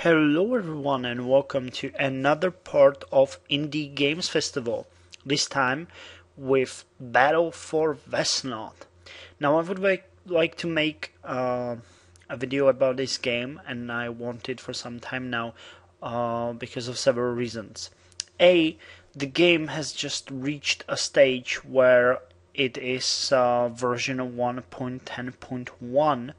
Hello everyone and welcome to another part of Indie Games Festival, this time with Battle for Wesnoth. Now I would like to make a video about this game, and I want it for some time now because of several reasons. A, the game has just reached a stage where it is version 1.10.1,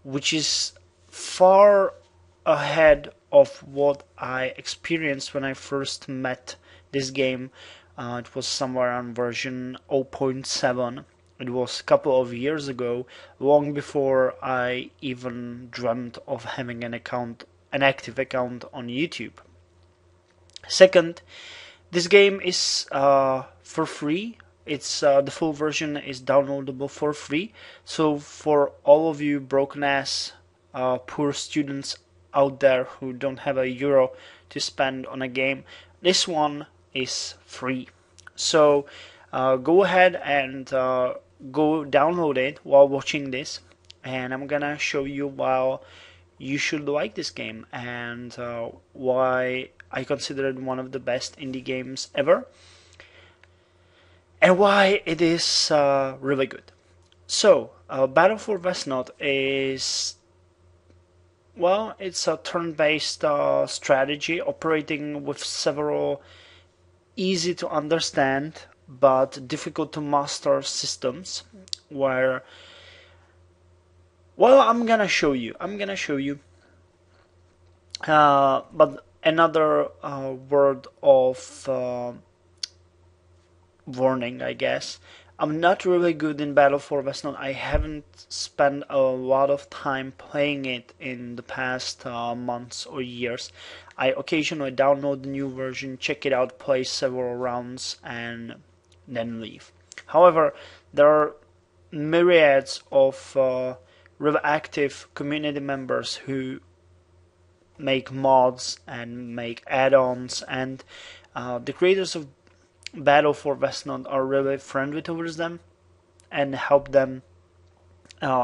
which is far ahead of what I experienced when I first met this game. It was somewhere on version 0.7. It was a couple of years ago, long before I even dreamt of having an active account on YouTube. Second, this game is for free. It's the full version is downloadable for free. So for all of you broken ass poor students out there who don't have a euro to spend on a game, this one is free. So go ahead and go download it while watching this, and I'm gonna show you why you should like this game and why I consider it one of the best indie games ever, and why it is really good. So, Battle for Wesnoth is, well, it's a turn-based strategy operating with several easy to understand but difficult to master systems where, well, I'm gonna show you. But another word of warning, I guess. I'm not really good in Battle for Wesnoth. I haven't spent a lot of time playing it in the past months or years. I occasionally download the new version, check it out, play several rounds, and then leave. However, there are myriads of really active community members who make mods and make add-ons, and the creators of Battle for Wesnoth are really friendly towards them and help them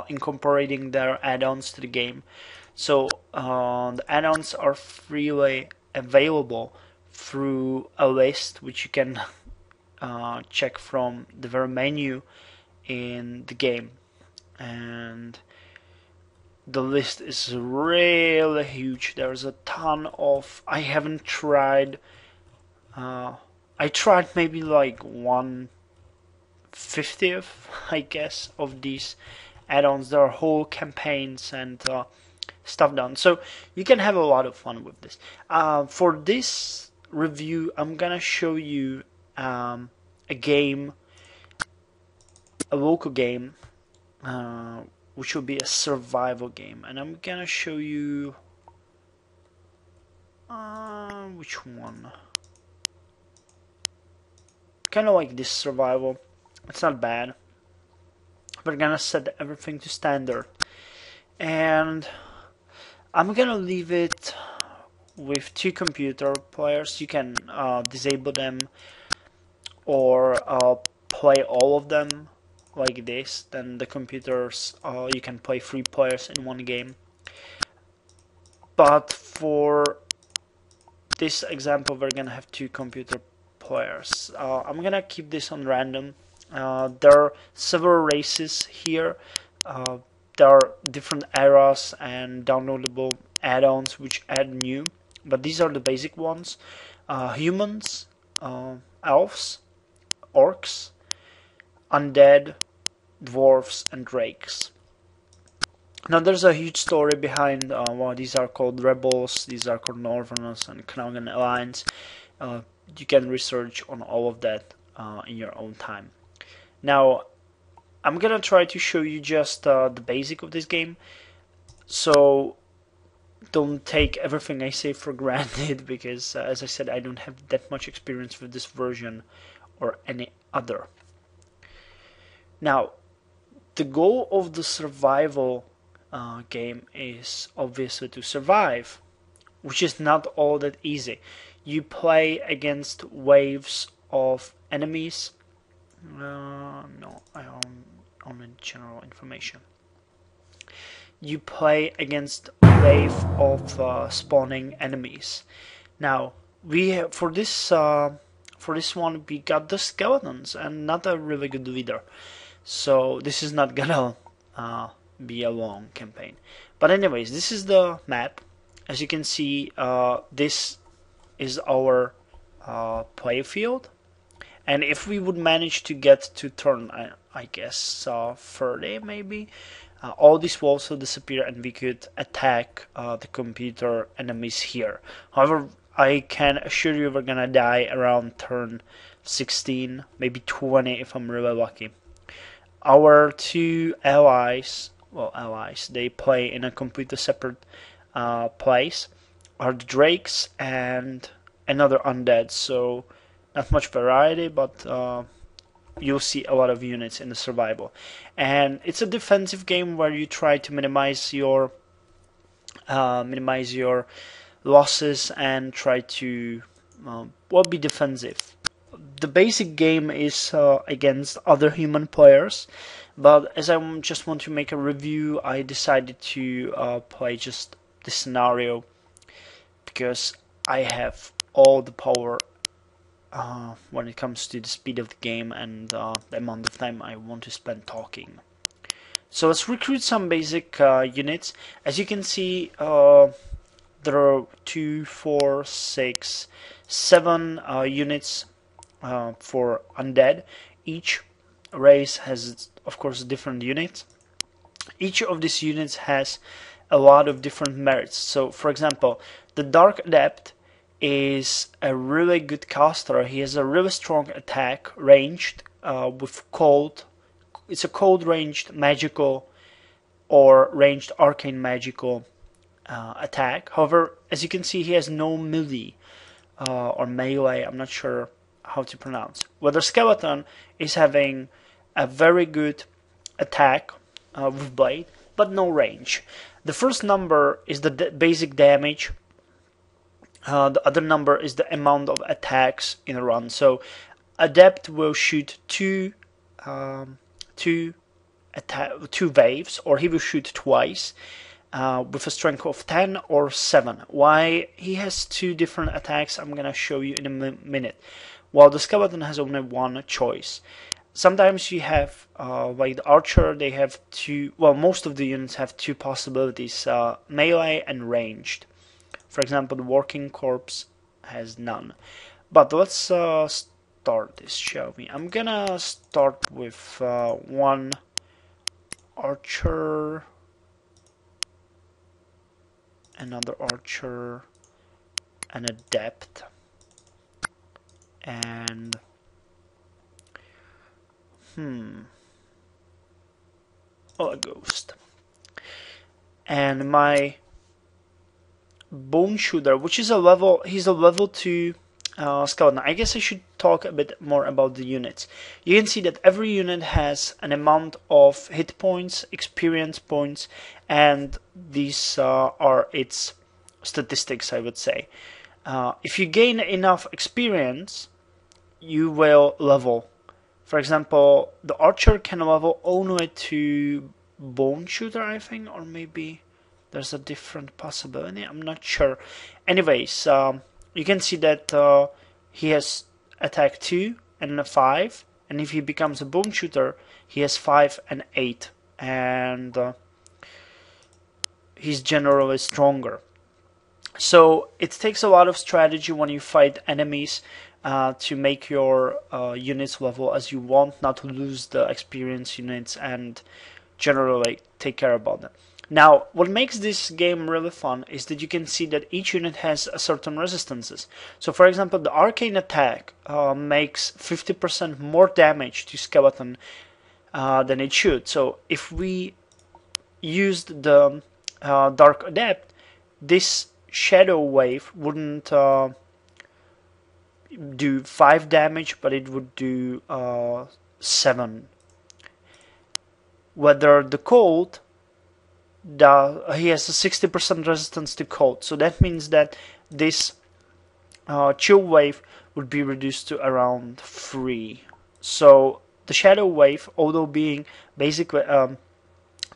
incorporating their add-ons to the game. So the add-ons are freely available through a list which you can check from the very menu in the game, and the list is really huge. There's a ton of, I haven't tried, I tried maybe like 1/50th, I guess, of these add-ons. There are whole campaigns and stuff done, so you can have a lot of fun with this. For this review, I'm gonna show you a game, a local game, which will be a survival game, and I'm gonna show you which one. Kind of like this survival. It's not bad. We're gonna set everything to standard, and I'm gonna leave it with 2 computer players. You can disable them or play all of them like this. Then the computers, you can play 3 players in one game. But for this example, we're gonna have 2 computer players. I'm gonna keep this on random. There are several races here. There are different eras and downloadable add-ons which add new, but these are the basic ones. Humans, elves, orcs, undead, dwarves, and drakes. Now there's a huge story behind well, these are called rebels, these are called Northerners and Knagan Alliance. You can research on all of that in your own time. Now, I'm gonna try to show you just the basic of this game, so don't take everything I say for granted, because as I said, I don't have that much experience with this version or any other. Now, the goal of the survival game is obviously to survive, which is not all that easy. You play against waves of enemies. No, I only general information. you play against a wave of spawning enemies. Now for this one we got the skeletons and not a really good leader, so this is not gonna be a long campaign. But anyways, this is the map. As you can see, this is our play field, and if we would manage to get to turn, I guess 30 maybe, all these walls will disappear and we could attack the computer enemies here. However, I can assure you we're gonna die around turn 16, maybe 20 if I'm really lucky. Our two allies, they play in a completely separate place, are the Drakes and another undead, so not much variety, but you'll see a lot of units in the survival. And it's a defensive game where you try to minimize your losses and try to be defensive. The basic game is against other human players, but as I just want to make a review, I decided to play just this scenario because I have all the power when it comes to the speed of the game and the amount of time I want to spend talking. So let's recruit some basic units. As you can see, there are 2, 4, 6, 7 units for undead. Each race has, of course, a different unit. Each of these units has a lot of different merits. So, for example, the Dark Adept is a really good caster. He has a really strong attack, ranged, with cold. It's a cold ranged magical or ranged arcane magical attack. However, as you can see, he has no melee or melee. I'm not sure how to pronounce. Where the skeleton is having a very good attack with blade, but no range. The first number is the basic damage. The other number is the amount of attacks in a run. So Adept will shoot two waves, or he will shoot twice with a strength of 10 or 7. Why he has 2 different attacks, I'm gonna show you in a minute. While the skeleton has only one choice. Sometimes you have, like the archer, they have 2. Well, most of the units have 2 possibilities: melee and ranged. For example, the working corpse has none. But let's start this, shall we? I'm gonna start with one archer, another archer, an adept, and a ghost. And my bone shooter, which is he's a level 2 skeleton. I guess I should talk a bit more about the units. You can see that every unit has an amount of hit points, experience points, and these are its statistics, I would say. If you gain enough experience, you will level. For example, the archer can level only to bone shooter, I think, or maybe there's a different possibility, I'm not sure. Anyways, you can see that he has attack 2 and a 5, and if he becomes a bone shooter, he has 5 and 8, and he's generally stronger. So it takes a lot of strategy when you fight enemies to make your units level as you want, not to lose the experience units, and generally take care about them. Now, what makes this game really fun is that you can see that each unit has a certain resistances. So, for example, the arcane attack makes 50% more damage to skeleton than it should. So, if we used the Dark Adept, this shadow wave wouldn't do 5 damage, but it would do 7. Whether the cold, he has a 60% resistance to cold, so that means that this chill wave would be reduced to around 3. So the shadow wave, although being basically a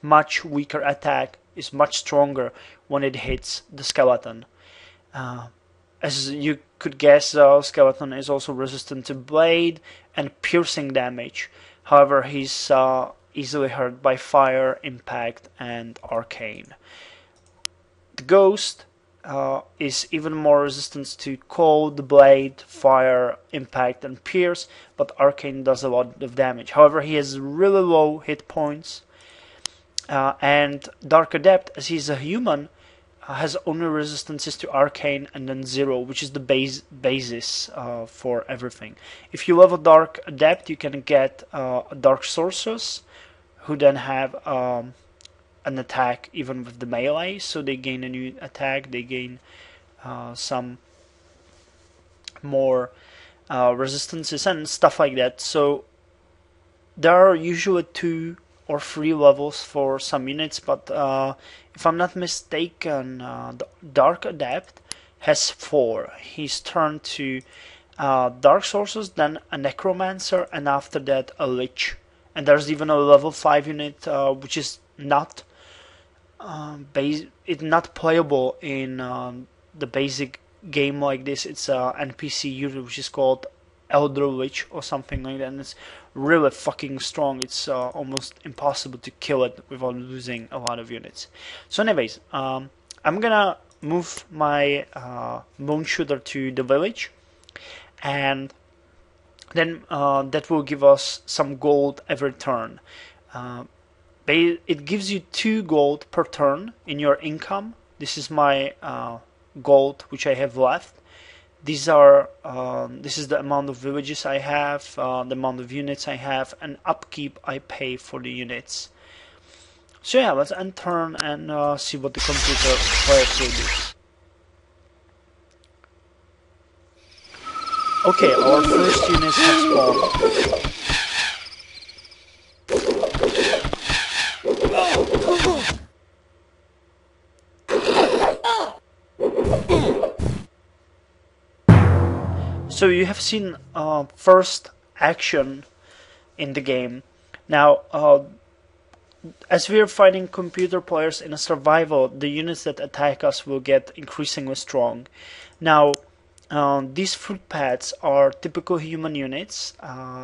much weaker attack, is much stronger when it hits the skeleton. As you could guess, skeleton is also resistant to blade and piercing damage. However, he's easily hurt by fire, impact, and arcane. The ghost is even more resistant to cold, blade, fire, impact, and pierce, but arcane does a lot of damage. However, he has really low hit points, and Dark Adept, as he's a human, has only resistances to arcane and then 0, which is the basis for everything. If you level Dark Adept, you can get Dark Sorceress, who then have an attack even with the melee, so they gain a new attack, they gain some more resistances and stuff like that. So there are usually 2 or 3 levels for some units, but if I'm not mistaken, the Dark Adept has 4. He's turned to Dark Sorceress, then a Necromancer, and after that a Lich. And there's even a level 5 unit which is not not playable in the basic game like this. It's a NPC unit which is called Elder Lich or something like that, and it's really fucking strong. It's almost impossible to kill it without losing a lot of units. So anyways, I'm gonna move my Bone Shooter to the village, and then that will give us some gold every turn. It gives you 2 gold per turn in your income. This is my gold which I have left. These are this is the amount of villages I have, the amount of units I have, and upkeep I pay for the units. So yeah, let's end turn and see what the computer players will do. Okay, our first units have spawned. So you have seen first action in the game. Now, as we are fighting computer players in a survival, the units that attack us will get increasingly strong. Now, these footpads are typical human units.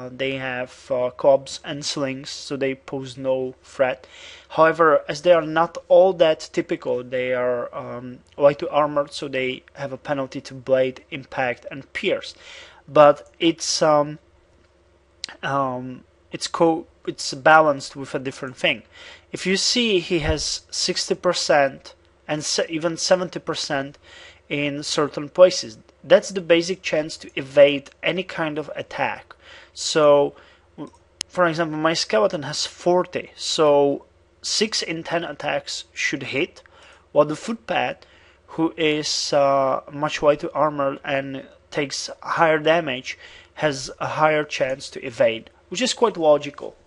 They have clubs and slings, so they pose no threat. However, as they are not all that typical, they are light to armored, so they have a penalty to blade, impact, and pierce. But it's balanced with a different thing. If you see, he has 60% and even 70% in certain places. That's the basic chance to evade any kind of attack. So, for example, my skeleton has 40, so 6 in 10 attacks should hit, while the footpad, who is much lighter armored and takes higher damage, has a higher chance to evade, which is quite logical.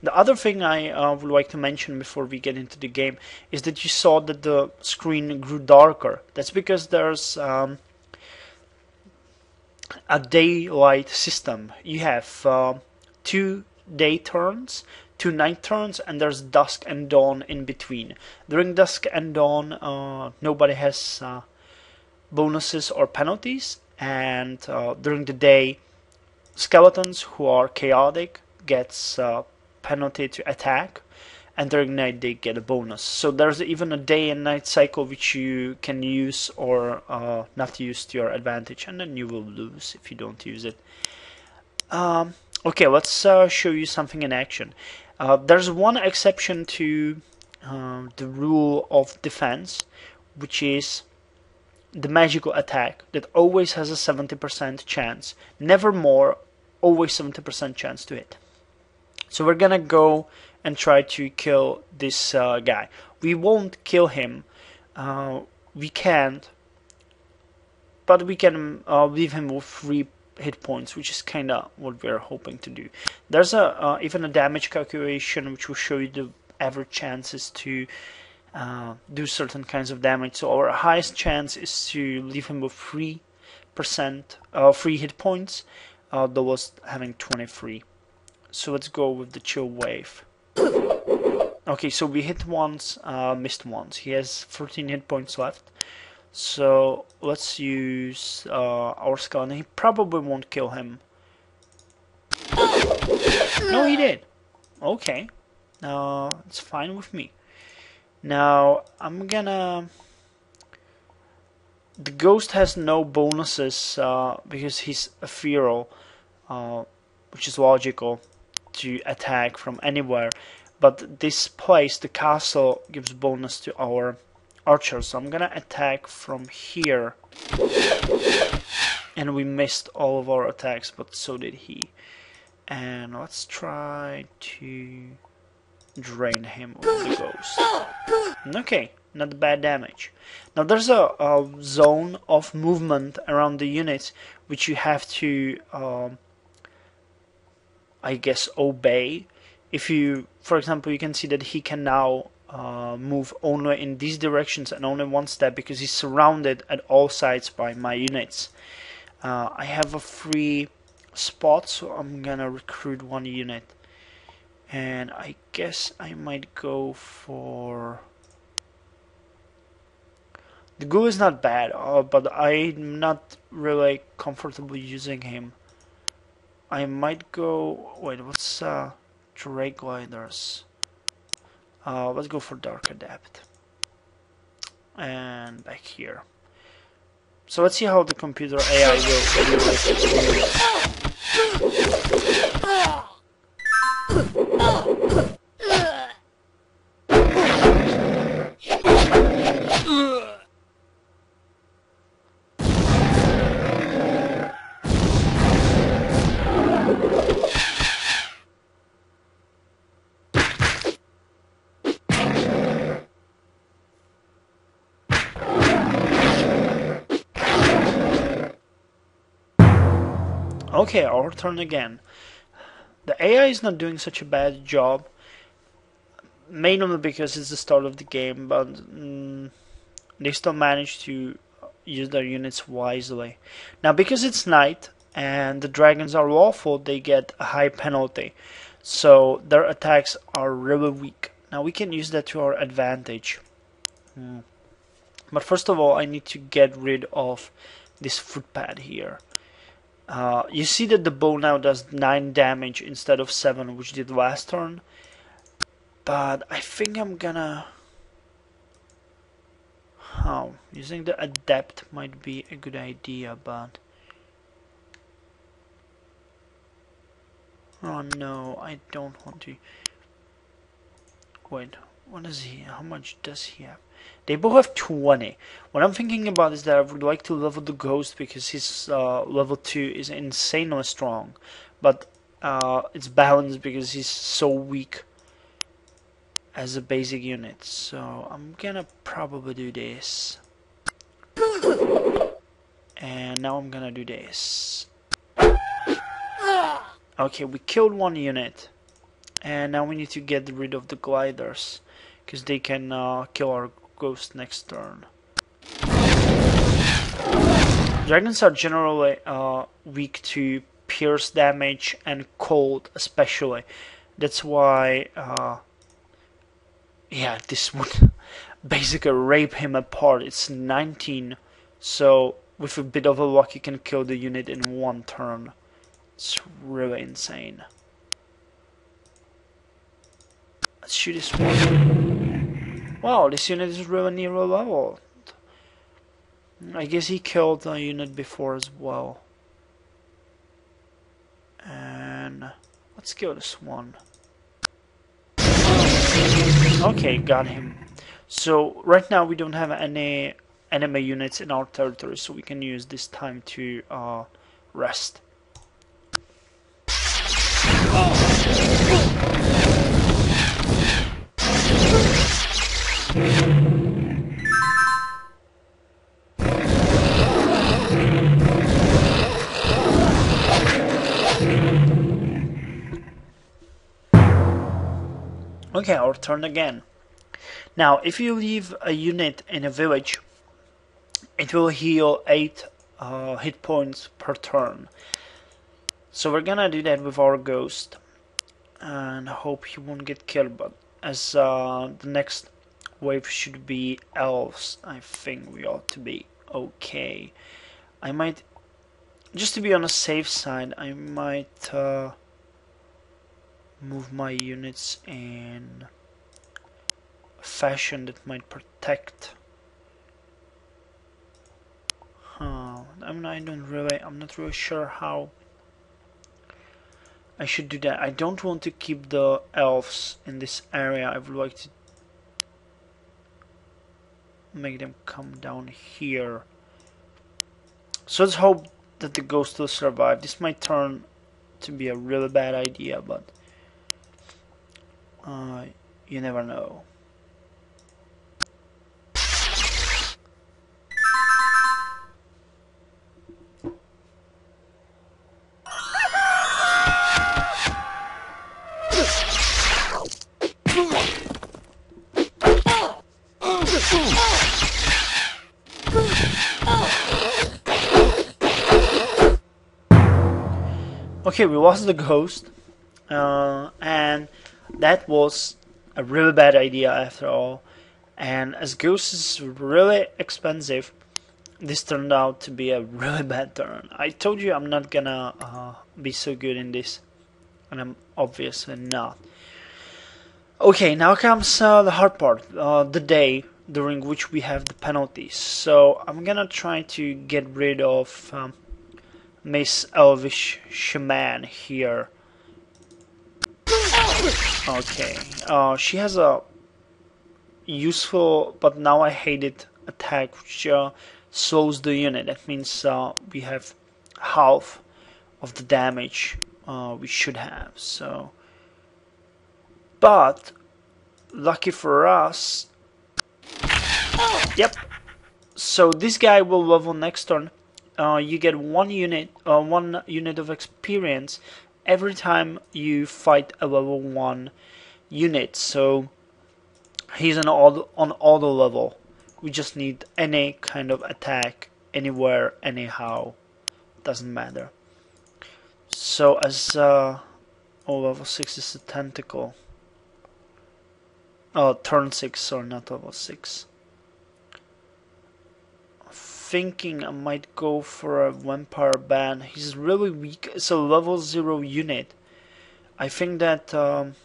The other thing I would like to mention before we get into the game is that you saw that the screen grew darker. That's because there's a daylight system. You have 2 day turns, 2 night turns, and there's dusk and dawn in between. During dusk and dawn, nobody has bonuses or penalties, and during the day, skeletons who are chaotic gets penalty to attack, and during night they get a bonus. So there's even a day and night cycle which you can use or not use to your advantage, and then you will lose if you don't use it. Okay, let's show you something in action. There's one exception to the rule of defense, which is the magical attack that always has a 70% chance, never more, always 70% chance to hit. So we're gonna go and try to kill this guy. We won't kill him, we can't, but we can leave him with 3 hit points, which is kinda what we're hoping to do. There's even a damage calculation which will show you the average chances to do certain kinds of damage. So our highest chance is to leave him with 3 hit points, the lowest having 23. So let's go with the chill wave. Okay, so we hit once, missed once. He has 13 hit points left. So let's use our skeleton. He probably won't kill him. No, he did. Okay. It's fine with me. Now, I'm gonna... The ghost has no bonuses because he's ethereal, which is logical to attack from anywhere. But this place, the castle, gives bonus to our archers. So I'm gonna attack from here. And we missed all of our attacks, but so did he. And let's try to drain him with the ghost. Okay, not bad damage. Now there's a zone of movement around the units which you have to, I guess, obey. If you, for example, you can see that he can now move only in these directions and only one step because he's surrounded at all sides by my units. I have a free spot, so I'm gonna recruit one unit. And I guess I might go for... The ghoul is not bad, but I'm not really comfortable using him. I might go... Wait, what's Drake Gliders? Let's go for Dark Adept. And back here. So let's see how the computer AI will deal with Okay, our turn again. The AI is not doing such a bad job, mainly because it's the start of the game, but they still manage to use their units wisely. Now, because it's night and the dragons are lawful, they get a high penalty, so their attacks are really weak. Now, we can use that to our advantage. But first of all, I need to get rid of this footpad here. You see that the bow now does 9 damage instead of 7, which did last turn. But I think I'm gonna... using the adept might be a good idea, but... Oh no, I don't want to... Wait, what is he? How much does he have? They both have 20. What I'm thinking about is that I would like to level the ghost because his level 2 is insanely strong. But it's balanced because he's so weak as a basic unit. So I'm gonna probably do this. And now I'm gonna do this. Okay, we killed one unit. And now we need to get rid of the gliders, because they can kill our ghost next turn. Dragons are generally weak to pierce damage and cold especially. That's why, yeah, this would basically rape him apart. It's 19, so with a bit of a luck you can kill the unit in one turn. It's really insane. Let's shoot this one. Wow, this unit is really nearly leveled. I guess he killed a unit before as well. And let's kill this one. Okay, got him. So right now we don't have any enemy units in our territory, so we can use this time to rest. Okay, our turn again. Now, if you leave a unit in a village, it will heal 8 hit points per turn. So we're gonna do that with our ghost and hope he won't get killed, but as the next wave should be elves. I think we ought to be okay. I might, just to be on a safe side, I might move my units in a fashion that might protect. I'm not really sure how I should do that. I don't want to keep the elves in this area. I would like to make them come down here. So let's hope that the ghost will survive. This might turn to be a really bad idea, but you never know. Okay, we lost the ghost, and that was a really bad idea after all. And as ghost is really expensive, this turned out to be a really bad turn. I told you I'm not gonna be so good in this, and I'm obviously not. Okay, now comes the hard part, the day during which we have the penalties. So I'm gonna try to get rid of Miss Elvish Shaman here. Okay, she has a useful but now I hate it attack which slows the unit. That means we have half of the damage we should have. So, but lucky for us, yep. So this guy will level next turn. You get one unit of experience every time you fight a level 1 unit. So he's on auto level. We just need any kind of attack anywhere, anyhow. Doesn't matter. So as level 6 is a tentacle. Turn 6, sorry, not level 6. Thinking I might go for a vampire ban. He's really weak. It's a level 0 unit. I think that the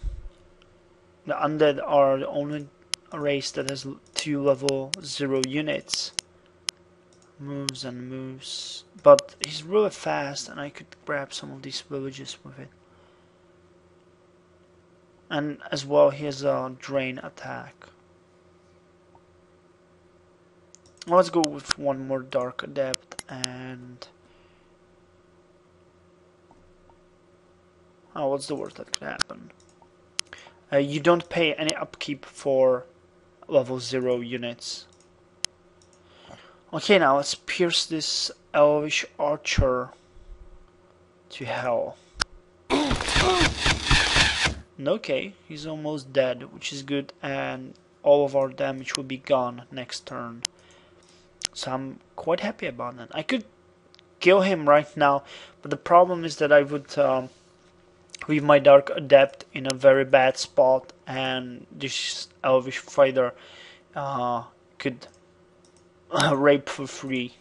undead are the only race that has 2 level 0 units. Moves and moves. But he's really fast and I could grab some of these villages with it. And as well he has a drain attack. Let's go with one more Dark Adept and... oh, what's the worst that could happen? You don't pay any upkeep for level 0 units. Okay, now let's pierce this Elvish Archer to hell. Okay, he's almost dead, which is good, and all of our damage will be gone next turn. So I'm quite happy about that. I could kill him right now, but the problem is that I would leave my Dark Adept in a very bad spot, and this Elvish fighter could rape for free.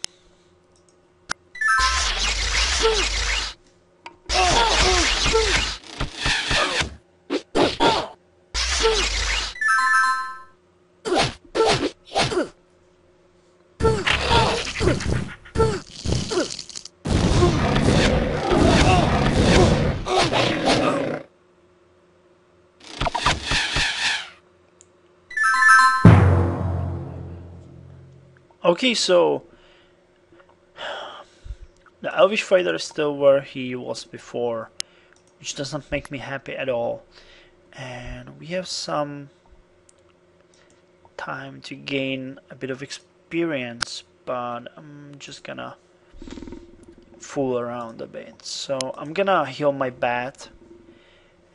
Okay, so the Elvish fighter is still where he was before, which does not make me happy at all. And we have some time to gain a bit of experience, but I'm just gonna fool around a bit. So I'm gonna heal my bat,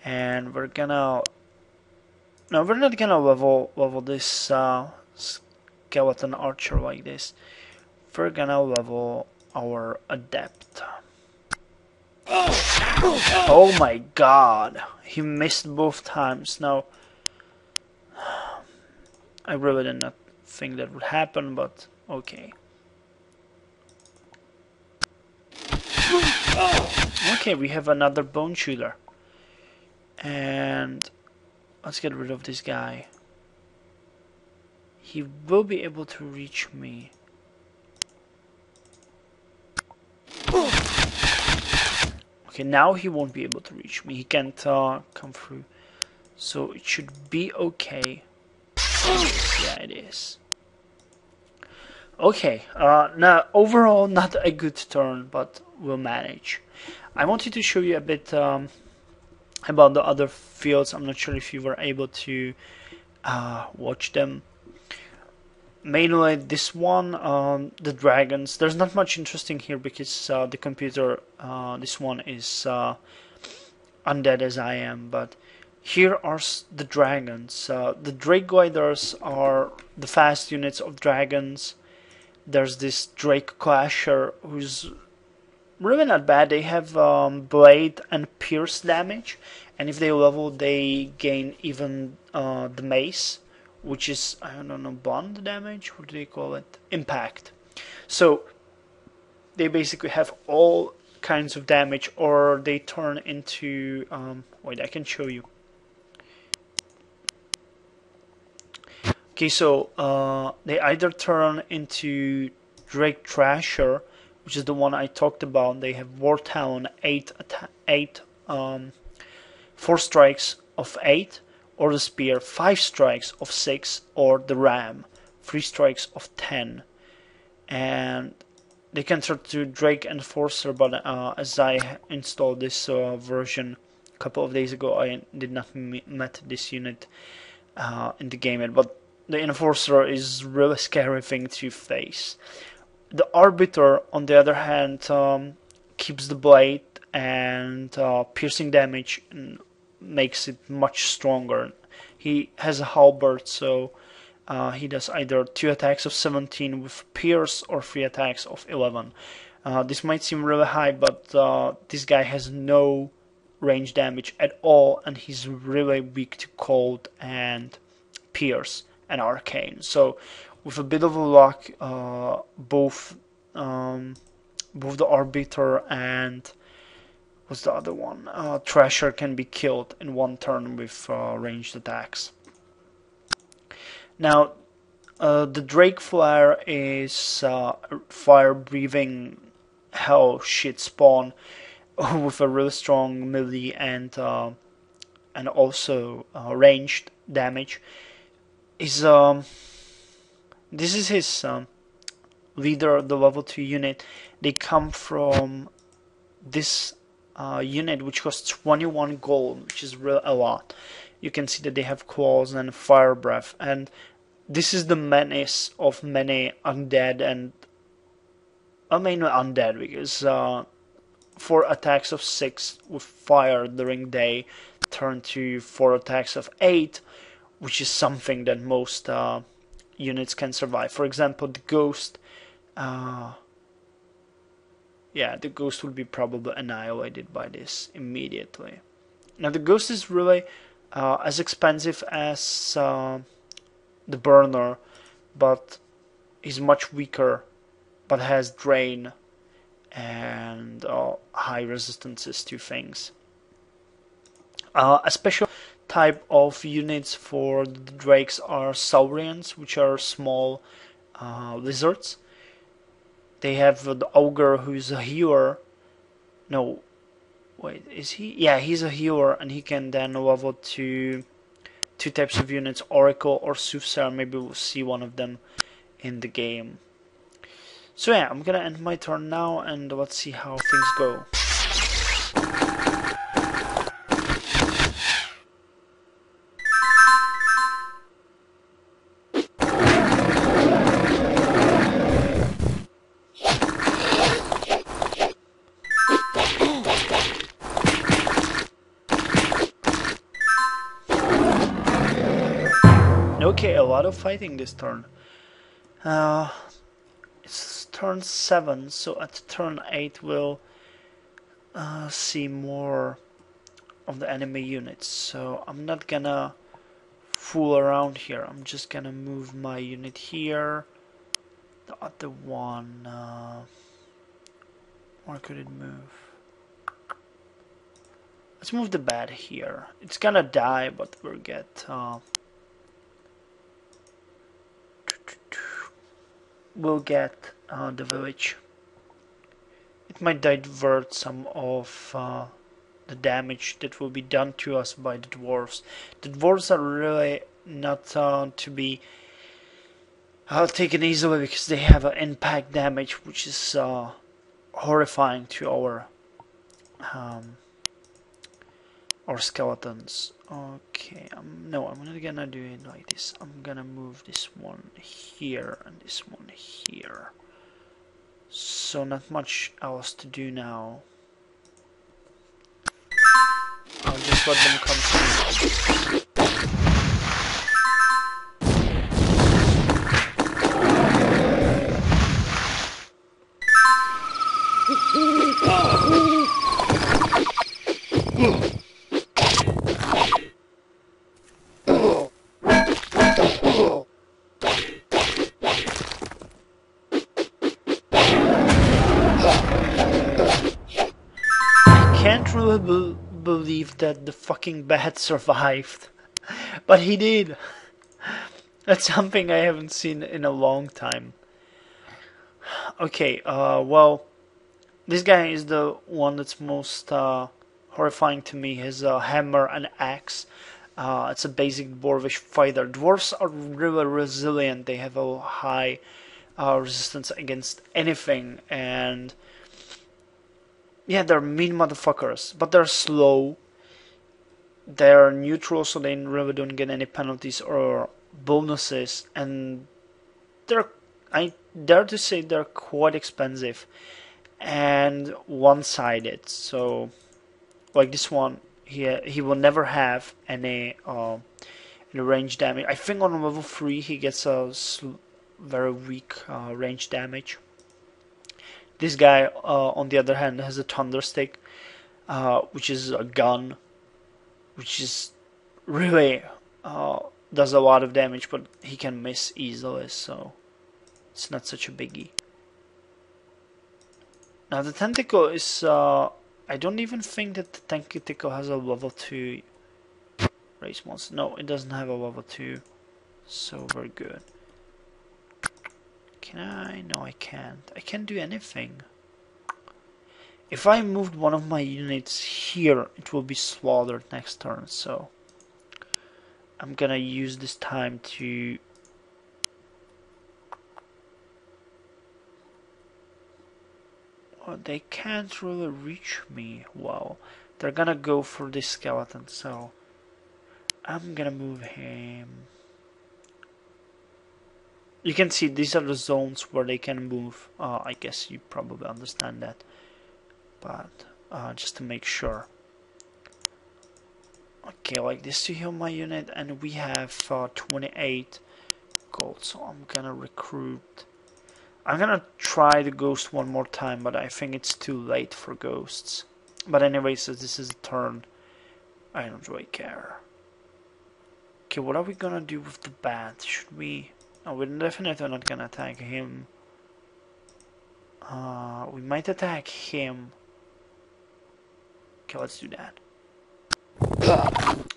and we're gonna... no, we're not gonna level this skeleton archer like this. We're gonna level our adept. Oh my god, he missed both times. Now I really did not think that would happen, but okay. Okay, we have another bone shooter. And let's get rid of this guy. He will be able to reach me. Okay, now he won't be able to reach me. He can't come through. So it should be okay. Yeah, it is. Okay, now overall not a good turn, but we'll manage. I wanted to show you a bit about the other fields. I'm not sure if you were able to watch them. Mainly this one, the dragons. There's not much interesting here because the computer, this one is undead as I am, but here are the dragons. The Drake Gliders are the fast units of dragons. There's this Drake Clasher who's really not bad. They have blade and pierce damage, and if they level, they gain even the mace, which is, I don't know, bond damage? What do they call it? Impact. So they basically have all kinds of damage, or they turn into wait, I can show you. Okay, so they either turn into Drake Thrasher, which is the one I talked about. They have War Talon 4 strikes of 8, or the Spear 5 strikes of 6, or the Ram 3 strikes of 10. And they can turn to Drake Enforcer, but as I installed this version a couple of days ago, I did not met this unit in the game yet. But the Enforcer is a really scary thing to face. The Arbiter, on the other hand, keeps the blade and piercing damage and makes it much stronger. He has a halberd, so he does either 2 attacks of 17 with pierce or 3 attacks of 11. This might seem really high, but this guy has no range damage at all, and he's really weak to cold and pierce and arcane. So with a bit of luck, both the Arbiter and what's the other one? Thrasher can be killed in one turn with ranged attacks. Now, the Drake Flare is fire-breathing hell shit spawn with a really strong melee and also ranged damage. This is his leader, the level 2 unit. They come from this unit, which costs 21 gold, which is really a lot. You can see that they have claws and fire breath, and this is the menace of many undead, and I mean undead because 4 attacks of 6 with fire during day turn to 4 attacks of 8, which is something that most units can survive. For example, the Ghost, the Ghost will be probably annihilated by this immediately. Now the Ghost is really as expensive as the Burner, but he's much weaker, but has Drain and high resistances to things. A special type of units for the Drakes are Saurians, which are small lizards. They have the Ogre, who's a healer. No, wait, is he? Yeah, he's a healer, and he can then level to 2 types of units, Oracle or Soothsayer. Maybe we'll see one of them in the game. So yeah, I'm gonna end my turn now, and let's see how things go. Okay, a lot of fighting this turn. It's turn 7, so at turn 8 we'll see more of the enemy units. So I'm not gonna fool around here. I'm just gonna move my unit here. The other one, where could it move? Let's move the bat here. It's gonna die, but we'll get the village. It might divert some of the damage that will be done to us by the dwarves. The dwarves are really not to be taken easily because they have an impact damage which is horrifying to our skeletons. Okay, no, I'm not gonna do it like this. I'm gonna move this one here and this one here. So not much else to do now. I'll just let them come to me. I can't really believe that the fucking bat survived, but he did. That's something I haven't seen in a long time. Okay, well, this guy is the one that's most horrifying to me. His hammer and axe. It's a basic dwarvish fighter. Dwarves are really resilient. They have a high resistance against anything, and yeah, they're mean motherfuckers, but they're slow. They're neutral, so they really don't get any penalties or bonuses, and I dare to say they're quite expensive and one-sided. So, like this one, he will never have any range damage. I think on level 3 he gets a very weak range damage. This guy, on the other hand, has a thunder stick, which is a gun, which is really does a lot of damage, but he can miss easily, so it's not such a biggie. Now the tentacle is, I don't even think that the tentacle has a level 2 race monster. No, it doesn't have a level 2, so very good. Can I? No, I can't. I can't do anything. If I moved one of my units here, it will be slaughtered next turn, so I'm gonna use this time to they can't really reach me well. They're gonna go for this skeleton, so I'm gonna move him. You can see these are the zones where they can move. I guess you probably understand that, but just to make sure. Okay, like this to heal my unit, and we have 28 gold, so I'm gonna recruit. I'm gonna try the ghost one more time, but I think it's too late for ghosts. But anyway, so this is a turn. I don't really care. Okay, what are we gonna do with the bat? Should we? No, we're definitely not gonna attack him. We might attack him. Okay, let's do that.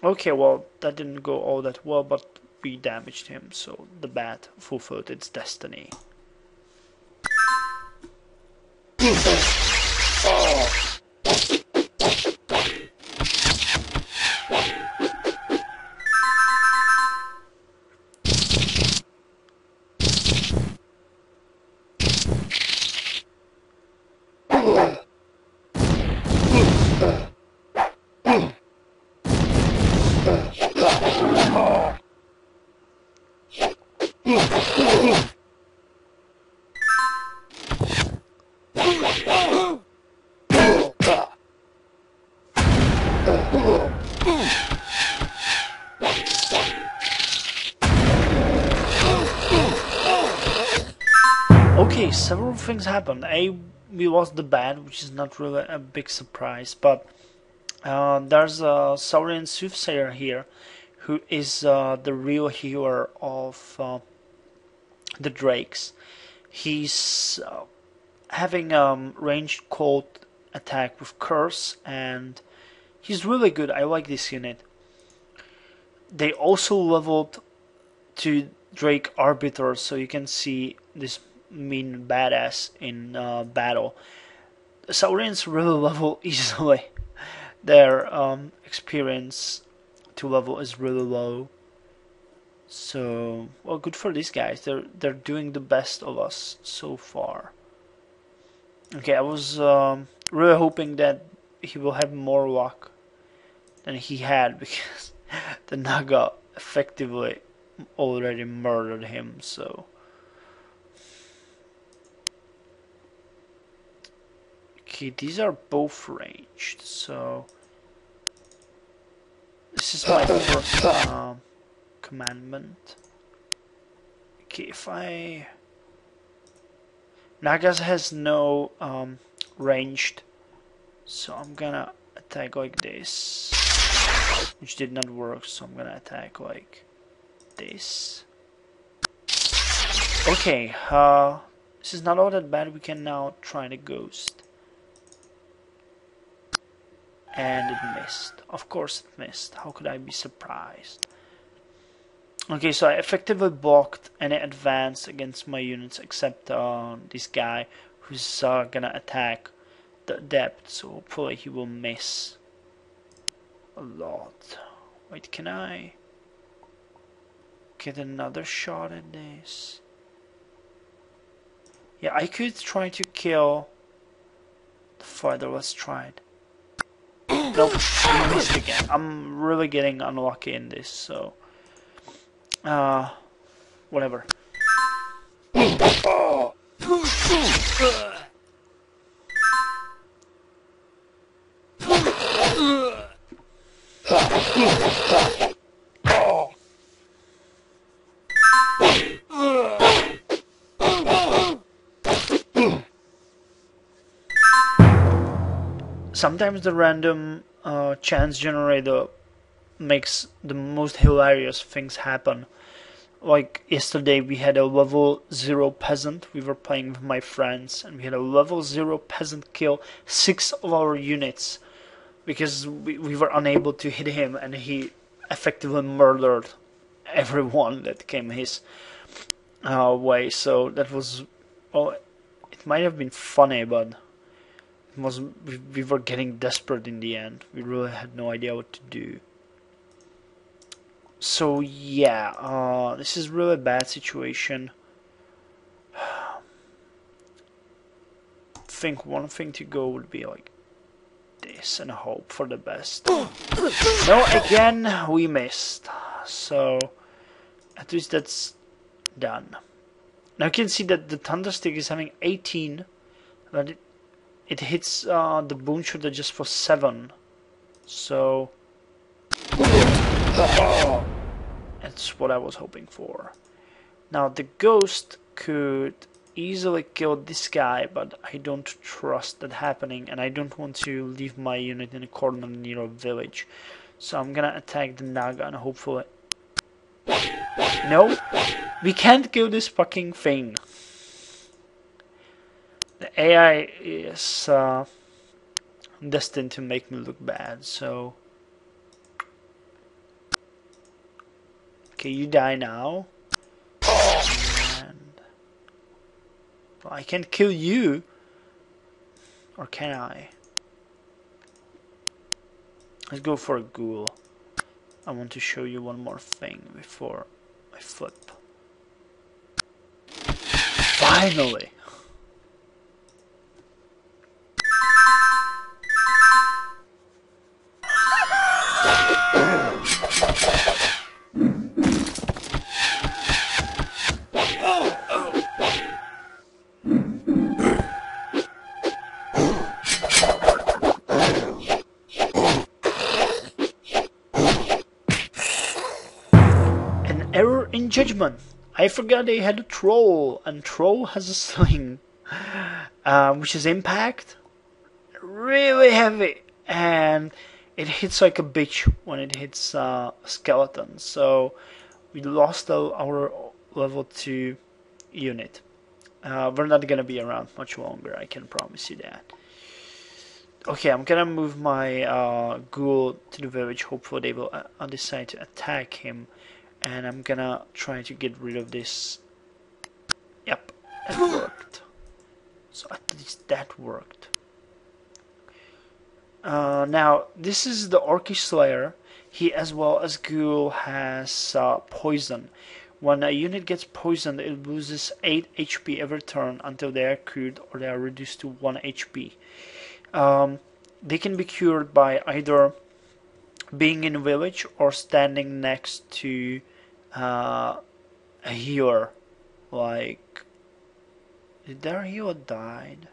Okay, well, that didn't go all that well, but we damaged him, so the bat fulfilled its destiny. Okay, several things happened. We lost the bat, which is not really a big surprise, but there's a Saurian soothsayer here who is the real hero of the Drakes. He's having ranged cold attack with Curse, and he's really good. I like this unit. They also leveled to Drake Arbiter, so you can see this mean badass in battle. The Saurians really level easily. Their experience to level is really low. So, well, good for these guys. They're doing the best of us so far. Okay, I was really hoping that he will have more luck than he had, because the Naga effectively already murdered him. So, okay, these are both ranged. So, this is my first commandment. Okay, if I... Nagas has no ranged, so I'm gonna attack like this, which did not work, so I'm gonna attack like this. Okay, this is not all that bad. We can now try the ghost. And it missed. Of course it missed. How could I be surprised? Okay, so I effectively blocked any advance against my units except this guy who's gonna attack the depth, so hopefully he will miss a lot. Wait, can I get another shot at this? Yeah, I could try to kill the fighter. Let's try it. Nope, I missed again. I'm really getting unlucky in this, so whatever. Sometimes the random chance generator makes the most hilarious things happen. Like yesterday we had a level 0 peasant. We were playing with my friends and we had a level 0 peasant kill 6 of our units because we were unable to hit him, and he effectively murdered everyone that came his way. So that was, well, it might have been funny, but it was, we were getting desperate in the end. We really had no idea what to do. So yeah, this is really a bad situation. I think one thing to go would be like this and hope for the best. No, again we missed. So at least that's done. Now you can see that the Thunderstick is having 18, but it hits the Boon Shooter just for 7. So that's what I was hoping for. Now the Ghost could easily kill this guy, but I don't trust that happening, and I don't want to leave my unit in a corner near a village. So I'm gonna attack the Naga and hopefully... No! We can't kill this fucking thing. The AI is destined to make me look bad, so... Okay, you die now. And well, I can kill you. Or can I? Let's go for a ghoul. I want to show you one more thing before I flip. Finally! Error in judgment. I forgot they had a troll, and troll has a sling, which is impact, really heavy, and it hits like a bitch when it hits skeleton. So we lost our level 2 unit. We're not gonna be around much longer, I can promise you that. Okay, I'm gonna move my ghoul to the village. Hopefully they will decide to attack him. And I'm gonna try to get rid of this. Yep, it worked. So at least that worked. Now, this is the Orcish Slayer. He, as well as Ghoul, has poison. When a unit gets poisoned, it loses 8 HP every turn until they are cured or they are reduced to 1 HP. They can be cured by either being in a village or standing next to a healer. Like, did their healer died?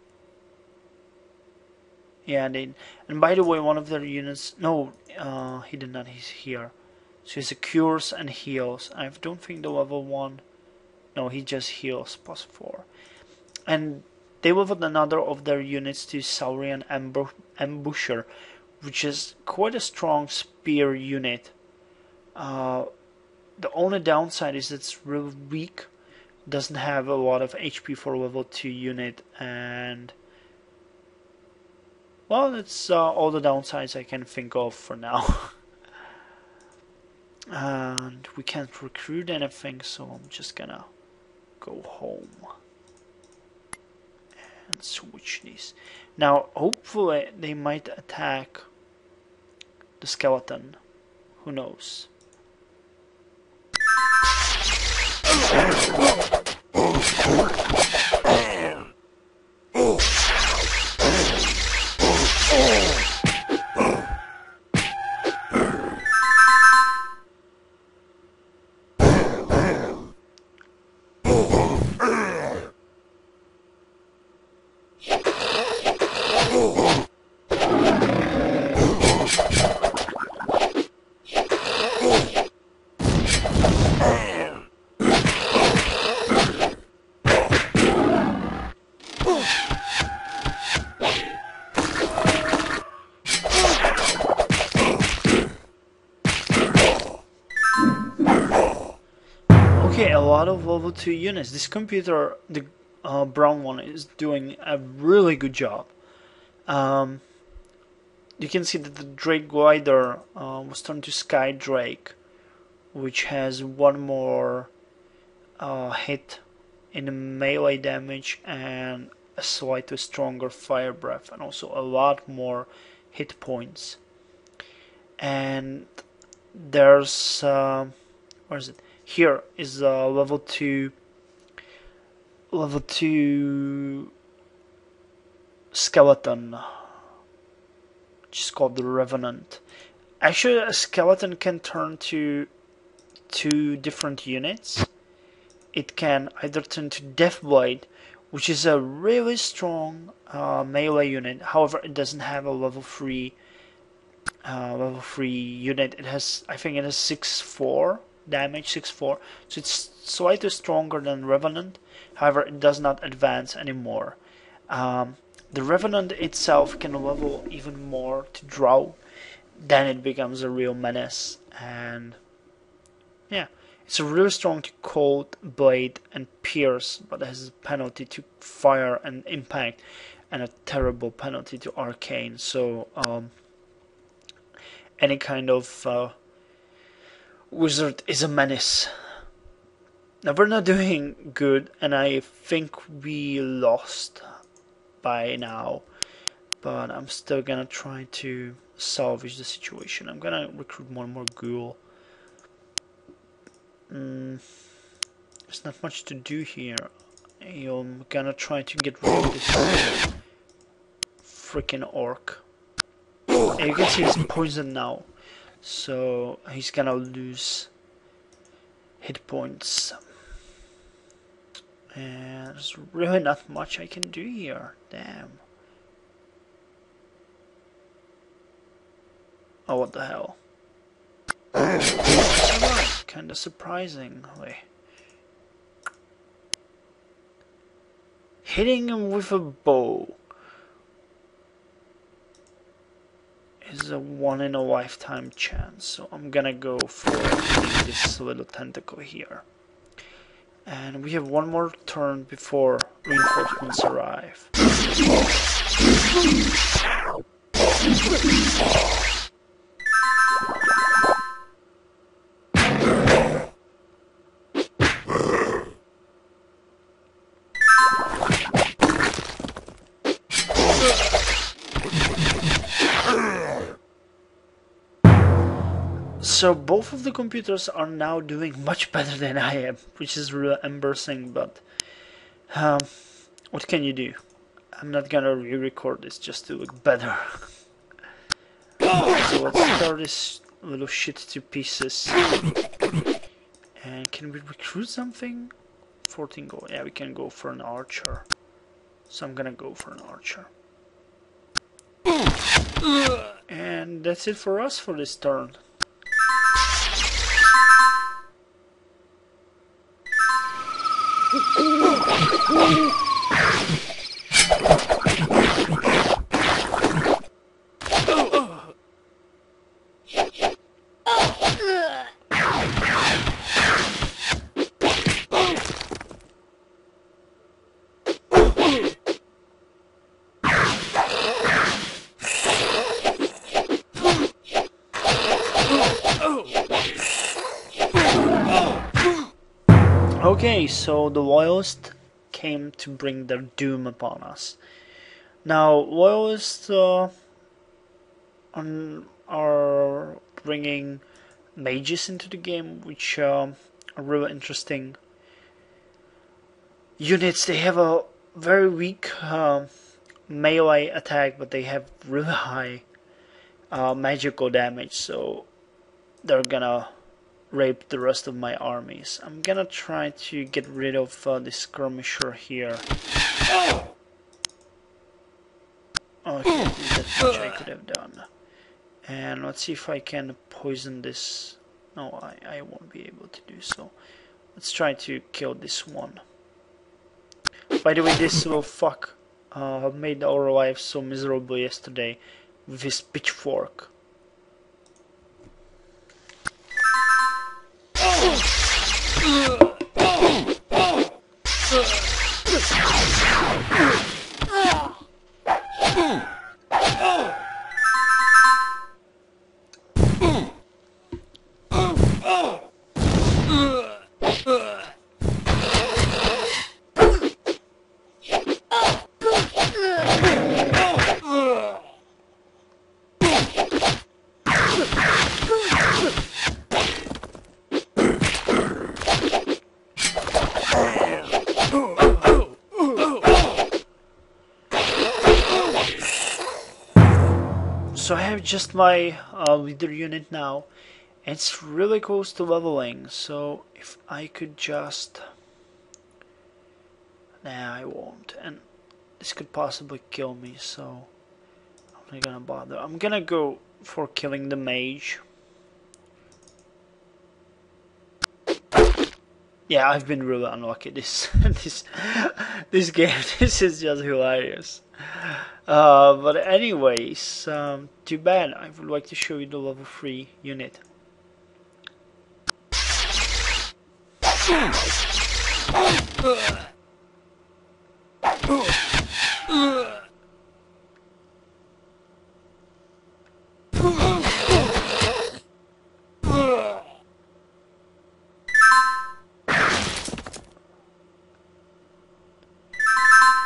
Yeah, and by the way, one of their units, no, he did not, he's here. So he cures and heals. I don't think the level 1, no, he just heals plus 4. And they leveled another of their units to Saurian Ambusher, which is quite a strong spear unit. The only downside is it's real weak, doesn't have a lot of HP for level 2 unit, and well, that's all the downsides I can think of for now. And we can't recruit anything, so I'm just gonna go home and switch these. Now, hopefully they might attack the skeleton. Who knows? Okay, a lot of level 2 units. This computer, the brown one, is doing a really good job. You can see that the Drake Glider was turned to Sky Drake, which has one more hit in melee damage and a slightly stronger fire breath, and also a lot more hit points. And there's where is it? Here is level 2 skeleton, which is called the Revenant. Actually, a skeleton can turn to 2 different units. It can either turn to Deathblade, which is a really strong melee unit. However, it doesn't have a level 3 unit. It has, I think it has 6-4 damage, 6-4. So it's slightly stronger than Revenant. However, it does not advance anymore. The Revenant itself can level even more to Drow. Then it becomes a real menace. And yeah, it's really strong to Cold, Blade, and Pierce, but it has a penalty to Fire and Impact, and a terrible penalty to Arcane. So any kind of wizard is a menace. Now we're not doing good, and I think we lost by now, but I'm still gonna try to salvage the situation. I'm gonna recruit more and more ghoul. There's not much to do here. I'm gonna try to get rid of this freaking orc. And you can see he's poisoned now, so he's gonna lose hit points. And there's really not much I can do here. Damn. Oh, what the hell? Kinda surprisingly. Hitting him with a bow is a 1 in a lifetime chance, so I'm gonna go for this little tentacle here. And we have one more turn before reinforcements arrive. So both of the computers are now doing much better than I am, which is really embarrassing, but what can you do? I'm not gonna re-record this just to look better. So let's tear this little shit to pieces. And can we recruit something? 14 gold. Yeah, we can go for an archer. So I'm gonna go for an archer. And that's it for us for this turn. Okay, so the Loyalists came to bring their doom upon us. Now, Loyalists are bringing mages into the game, which are really interesting units. They have a very weak melee attack, but they have really high magical damage, so they're gonna rape the rest of my armies. I'm gonna try to get rid of this skirmisher here. Okay, that's much I could have done. And let's see if I can poison this. No, I won't be able to do so. Let's try to kill this one. By the way, this little fuck made our lives so miserable yesterday with his pitchfork. So I have just my leader unit now. It's really close to leveling, so if I could just... Nah, I won't, and this could possibly kill me, so I'm not gonna bother. I'm gonna go for killing the mage. Yeah, I've been really unlucky this this game. This is just hilarious. But anyways, too bad. I would like to show you the level 3 unit.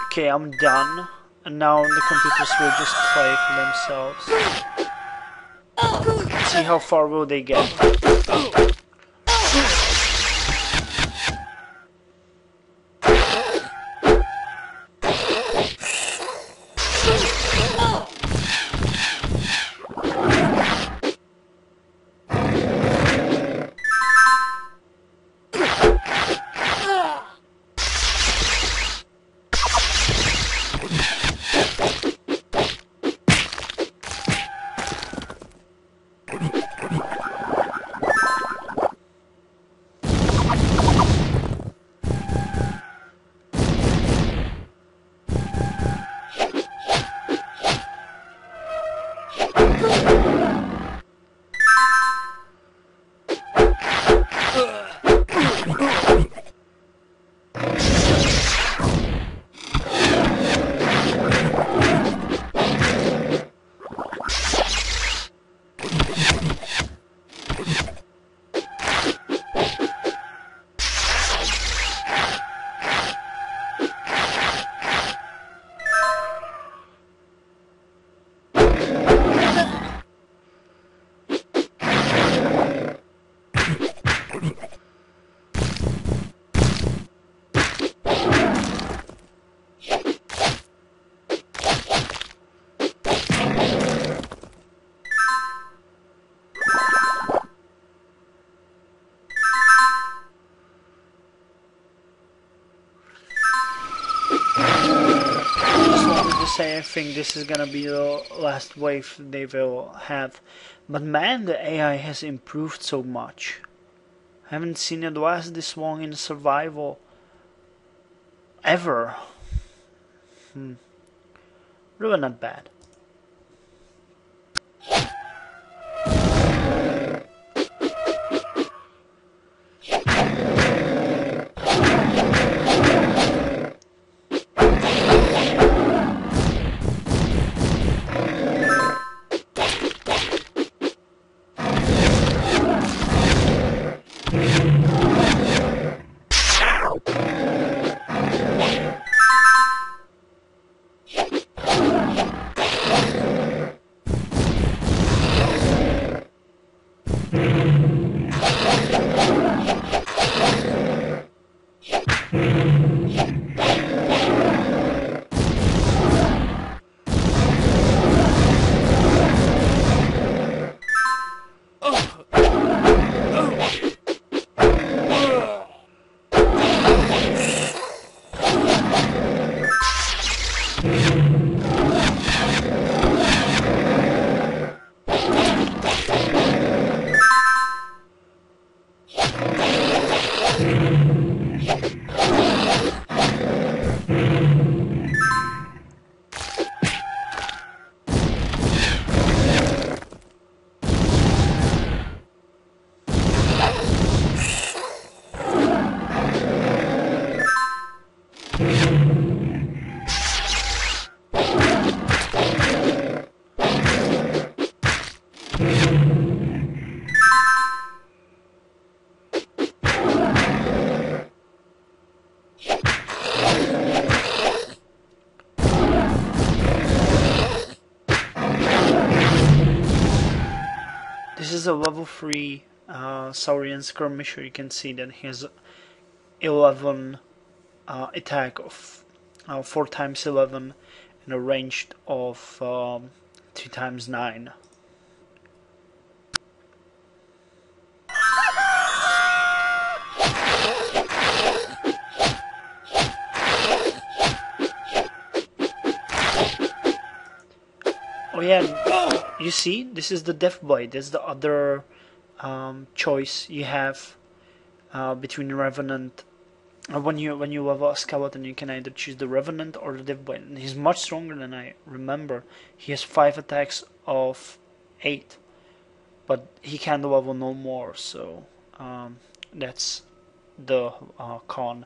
Okay, I'm done. And now the computers will just play for themselves. See how far will they get. say I think this is gonna be the last wave they will have. But man, the AI has improved so much. I haven't seen it last this long in survival ever. Really not bad. This is a level 3 Saurian skirmisher. You can see that he has 11 attack of 4 times 11 and a range of 2 times 9. Oh yeah, you see, this is the Death Blade. That's the other choice you have between Revenant. When you level a skeleton, you can either choose the Revenant or the Death Blade. And he's much stronger than I remember. He has 5 attacks of 8, but he can level no more. So that's the con.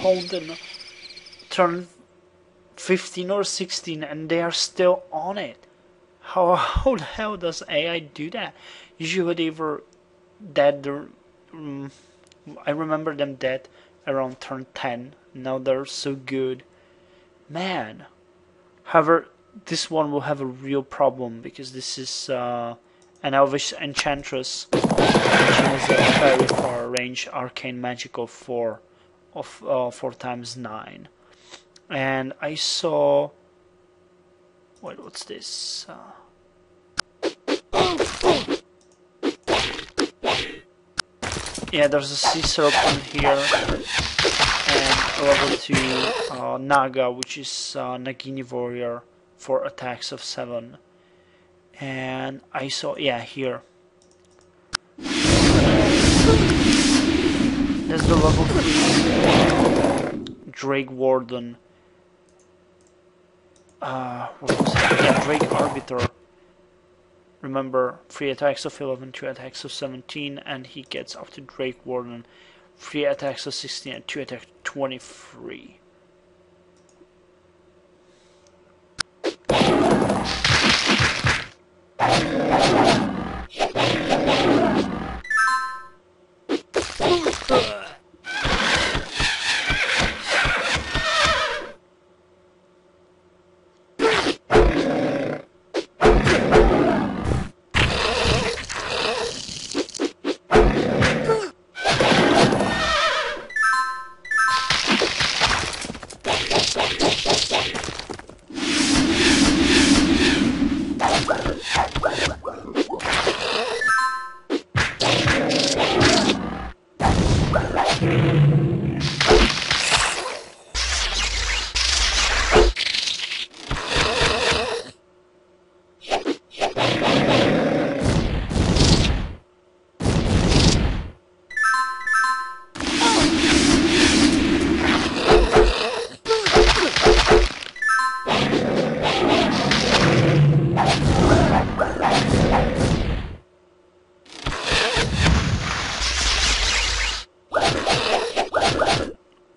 Holden turn 15 or 16 and they are still on it. How the hell does AI do that? Usually they were dead. I remember them dead around turn 10. Now they're so good. Man. However, this one will have a real problem because this is an elvish enchantress, which has a very far range arcane magic of 4 times 9. And I saw, what's this? Yeah, there's a sea serpent here, and a level 2 Naga, which is Nagini warrior for attacks of 7. And I saw, yeah, here. There's the level 3 Drake Warden. What was it? Yeah, Drake Arbiter. Remember, 3 attacks of 11, 2 attacks of 17, and he gets up to Drake Warden. 3 attacks of 16 and 2 attacks of 23.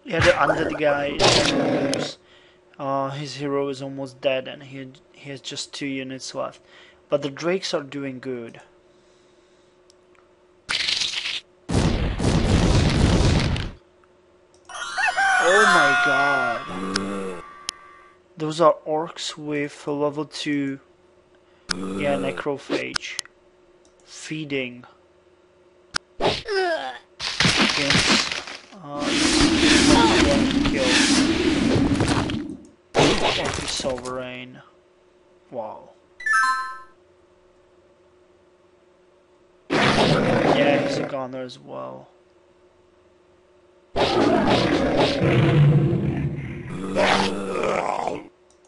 Yeah, the undead guy is gonna lose. His hero is almost dead and he has just 2 units left. But the drakes are doing good. Oh my god. Those are orcs with a level 2 necrophage. Feeding. Against kill. Orc Sovereign. Wow. Yeah, he's a gunner as well.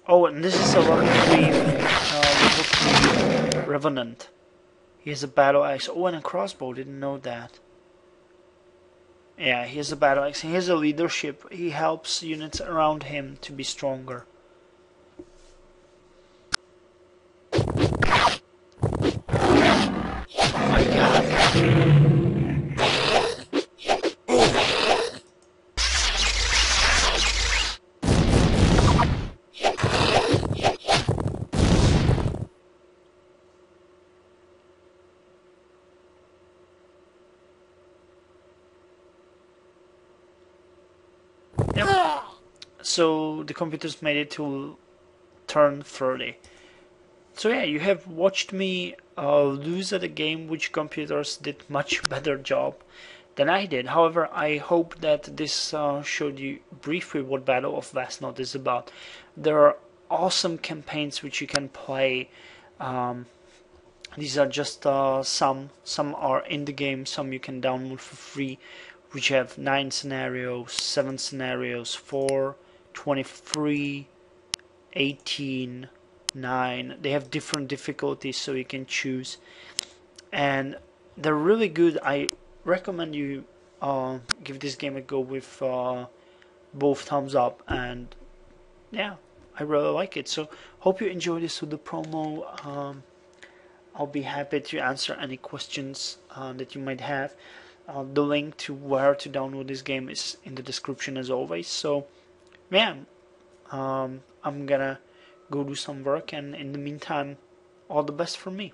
Oh, and this is a level 3 Revenant. He has a battle axe. Oh, and a crossbow. Didn't know that. Yeah, he has a battle axe. He has a leadership. He helps units around him to be stronger. Oh my god. Yep. So the computers made it to turn 30. So yeah, you have watched me lose at a game which computers did much better job than I did. However, I hope that this showed you briefly what Battle of Wesnoth is about. There are awesome campaigns which you can play. These are just some are in the game, some you can download for free, which have 9 scenarios, 7 scenarios, 4, 23, 18, 9. They have different difficulties, so you can choose, and they're really good. I recommend you give this game a go with both thumbs up, and yeah, I really like it. So hope you enjoy this with the promo. I'll be happy to answer any questions that you might have. The link to where to download this game is in the description as always. So yeah, I'm gonna go do some work, and in the meantime, all the best from me.